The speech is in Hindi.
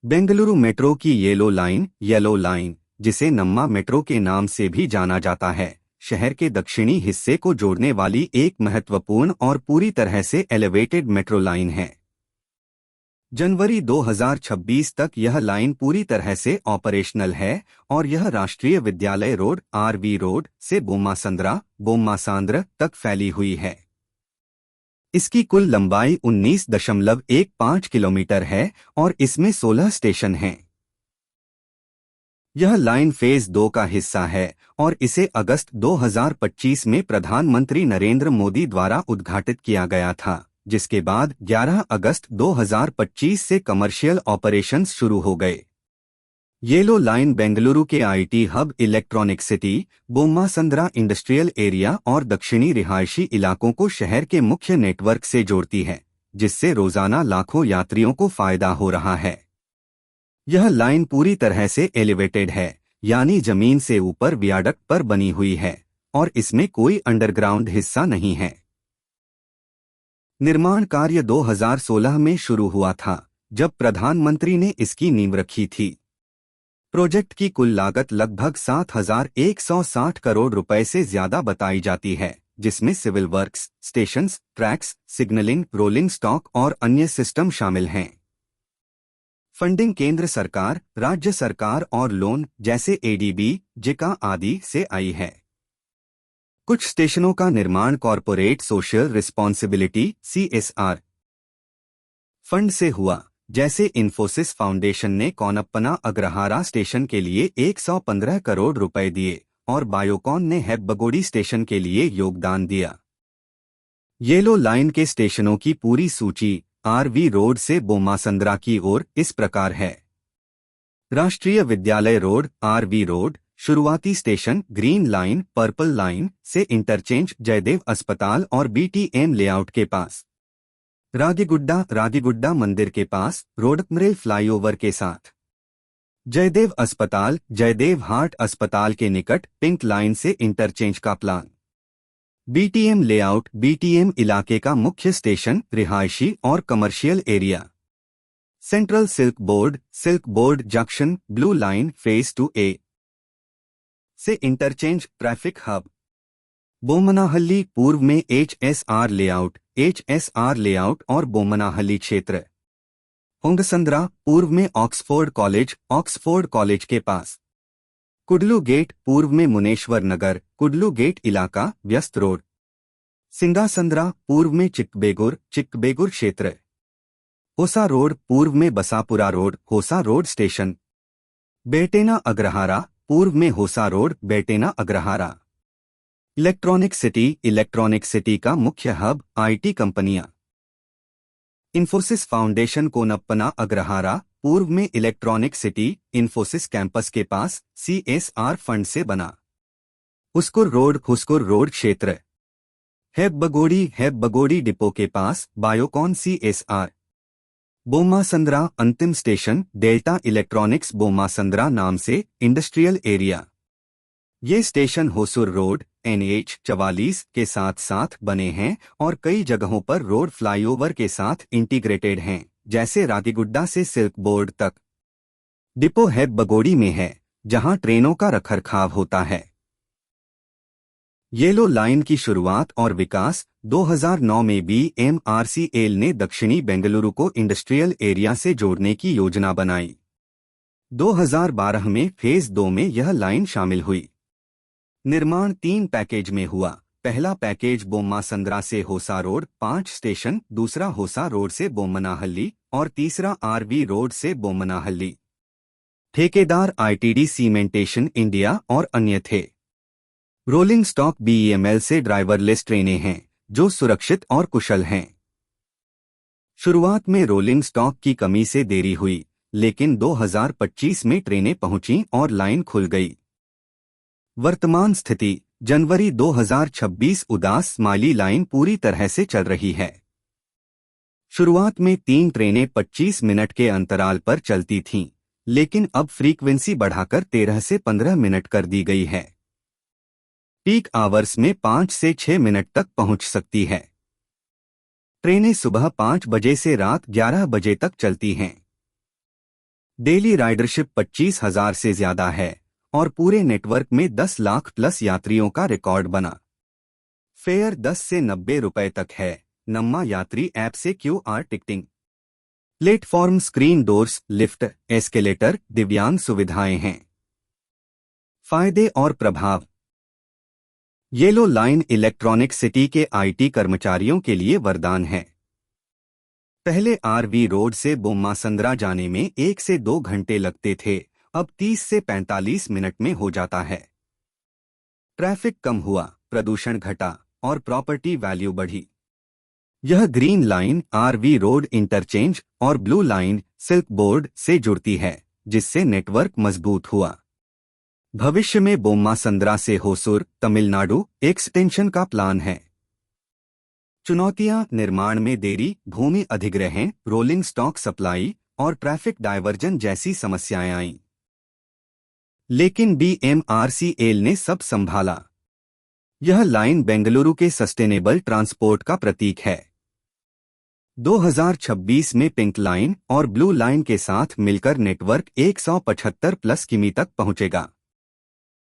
बेंगलुरु मेट्रो की येलो लाइन, जिसे नम्मा मेट्रो के नाम से भी जाना जाता है, शहर के दक्षिणी हिस्से को जोड़ने वाली एक महत्वपूर्ण और पूरी तरह से एलिवेटेड मेट्रो लाइन है। जनवरी 2026 तक यह लाइन पूरी तरह से ऑपरेशनल है और यह राष्ट्रीय विद्यालय रोड आरवी रोड से बोम्मासांद्र तक फैली हुई है। इसकी कुल लंबाई 19.15 किलोमीटर है और इसमें 16 स्टेशन हैं। यह लाइन फेज 2 का हिस्सा है और इसे अगस्त 2025 में प्रधानमंत्री नरेंद्र मोदी द्वारा उद्घाटित किया गया था, जिसके बाद 11 अगस्त 2025 से कमर्शियल ऑपरेशंस शुरू हो गए। येलो लाइन बेंगलुरु के IT hub electronic city, Bommasandra industrial area और दक्षिणी रिहायशी इलाकों को शहर के मुख्य नेटवर्क से जोड़ती है, जिससे रोजाना लाखों यात्रियों को फायदा हो रहा है। यह लाइन पूरी तरह से एलिवेटेड है, यानी जमीन से ऊपर वियाडक्ट पर बनी हुई है और इसमें कोई अंडरग्राउंड हिस्सा नहीं है। निर्माण कार्य 2016 में शुरू हुआ था, जब प्रधानमंत्री ने इसकी नींव रखी थी। प्रोजेक्ट की कुल लागत लगभग 7,160 करोड़ रुपए से ज्यादा बताई जाती है, जिसमें civil works, stations, tracks, signalling, rolling stock और अन्य सिस्टम शामिल हैं। फंडिंग केंद्र सरकार, राज्य सरकार और लोन जैसे एडीबी, जिका आदि से आई है। कुछ स्टेशनों का निर्माण corporate social responsibility (CSR) fund से हुआ, जैसे इन्फोसिस फाउंडेशन ने कोनप्पना अग्रहारा स्टेशन के लिए 115 करोड़ रुपए दिए और बायोकॉन ने हेब्बगोडी स्टेशन के लिए योगदान दिया। येलो लाइन के स्टेशनों की पूरी सूची आरवी रोड से बोम्मासंद्रा की ओर इस प्रकार है। राष्ट्रीय विद्यालय रोड आरवी रोड, शुरुआती station green line purple line से इंटरचेंज जयदेव अस्पताल और बीटीएम लेआउट के पास। रागीगुड्डा मंदिर के पास रोडकमरेल फ्लाईओवर के साथ। जयदेव अस्पताल जयदेव हार्ट अस्पताल के निकट पिंक लाइन से इंटरचेंज का प्लान। बीटीएम लेआउट बीटीएम इलाके का मुख्य स्टेशन, रिहायशी और commercial area. Central silk board junction blue line phase 2A से इंटरचेंज ट्रैफिक हब। बोम्मनाहल्ली पूर्व में एचएसआर लेआउट और बोम्मनाहल्ली क्षेत्र। होंगसंद्रा पूर्व में ऑक्सफोर्ड कॉलेज के पास। कुडलू गेट पूर्व में मुनेश्वर नगर, कुडलू गेट इलाका, व्यस्त रोड। सिंगासंद्रा पूर्व में चिक्कबेगुर क्षेत्र। होसा रोड पूर्व में बसापुरा रोड, होसा रोड स्टेशन। बेटेना अग्रहारा पूर्व में होसा रोड, बेटेना अग्रहारा। इलेक्ट्रॉनिक सिटी का मुख्य हब, आईटी कंपनियां। इन्फोसिस फाउंडेशन कोनप्पना अग्रहारा पूर्व में इलेक्ट्रॉनिक सिटी, इन्फोसिस कैंपस के पास CSR फंड से बना। हुस्कुर रोड क्षेत्र। हेब्बगोडी डिपो के पास बायोकॉन CSR। बोम्मासंद्रा अंतिम स्टेशन डेल्टा इलेक्ट्रॉनिक्स बोम्मासंद्रा नाम से इंडस्ट्रियल एरिया। ये स्टेशन होसुर रोड NH 44 के साथ साथ बने हैं और कई जगहों पर रोड फ्लाईओवर के साथ इंटीग्रेटेड हैं, जैसे रागीगुड्डा से सिल्क बोर्ड तक। डिपो हेब्बगोडी में है, जहां ट्रेनों का रखरखाव होता है। येलो लाइन की शुरुआत और विकास 2009 में BMRCL ने दक्षिणी बेंगलुरु को इंडस्ट्रियल एरिया से जोड़ने की योजना बनाई। 2012 में फेज 2 में यह लाइन शामिल हुई। निर्माण 3 पैकेज में हुआ। पहला पैकेज बोम्मासंद्रा से होसा रोड 5 स्टेशन, दूसरा होसा रोड से बोम्मनाहल्ली और तीसरा आरवी रोड से बोम्मनाहल्ली। ठेकेदार ITD सीमेंटेशन इंडिया और अन्य थे। रोलिंग स्टॉक BEML से ड्राइवरलेस ट्रेनें हैं, जो सुरक्षित और कुशल हैं। शुरुआत में रोलिंग स्टॉक की कमी से देरी हुई, लेकिन 2025 में ट्रेनें पहुंचीं और लाइन खुल गई। वर्तमान स्थिति जनवरी 2026 उदास स्माइली लाइन पूरी तरह से चल रही है। शुरुआत में 3 ट्रेनें 25 मिनट के अंतराल पर चलती थीं, लेकिन अब फ्रीक्वेंसी बढ़ाकर 13 से 15 मिनट कर दी गई है। पीक आवर्स में 5 से 6 मिनट तक पहुंच सकती है। ट्रेनें सुबह 5 बजे से रात 11 बजे तक चलती हैं। डेली राइडरशिप 25,000 से ज्यादा है और पूरे नेटवर्क में 10 लाख प्लस यात्रियों का रिकॉर्ड बना। फेयर 10 से 90 रुपए तक है। नम्मा यात्री ऐप से QR ticketing. Platform screen doors, lift, escalator, दिव्यांग सुविधाएं हैं। फायदे और प्रभाव। येलो लाइन इलेक्ट्रॉनिक सिटी के IT कर्मचारियों के लिए वरदान है। पहले RV रोड से बोम्मासंद्रा जाने में 1 से 2 घंटे लगते थे, अब 30 से 45 मिनट में हो जाता है। ट्रैफिक कम हुआ, प्रदूषण घटा और प्रॉपर्टी वैल्यू बढ़ी। यह green line RV road interchange और ब्लू लाइन सिल्क बोर्ड से जुड़ती है, जिससे नेटवर्क मजबूत हुआ। भविष्य में बोम्मासंद्रा से होसूर, तमिलनाडु एक्सटेंशन का प्लान है। चुनौतियां, निर्माण में देरी, भूमि अधिग्रहण, रोलिंग स्टॉक सप्लाई और ट्रैफिक डायवर्जन जैसी समस्याएं आईं। लेकिन BMRCL ने सब संभाला। यह लाइन बेंगलुरु के सस्टेनेबल ट्रांसपोर्ट का प्रतीक है। 2026 में पिंक लाइन और ब्लू लाइन के साथ मिलकर नेटवर्क 175 प्लस किमी तक पहुंचेगा।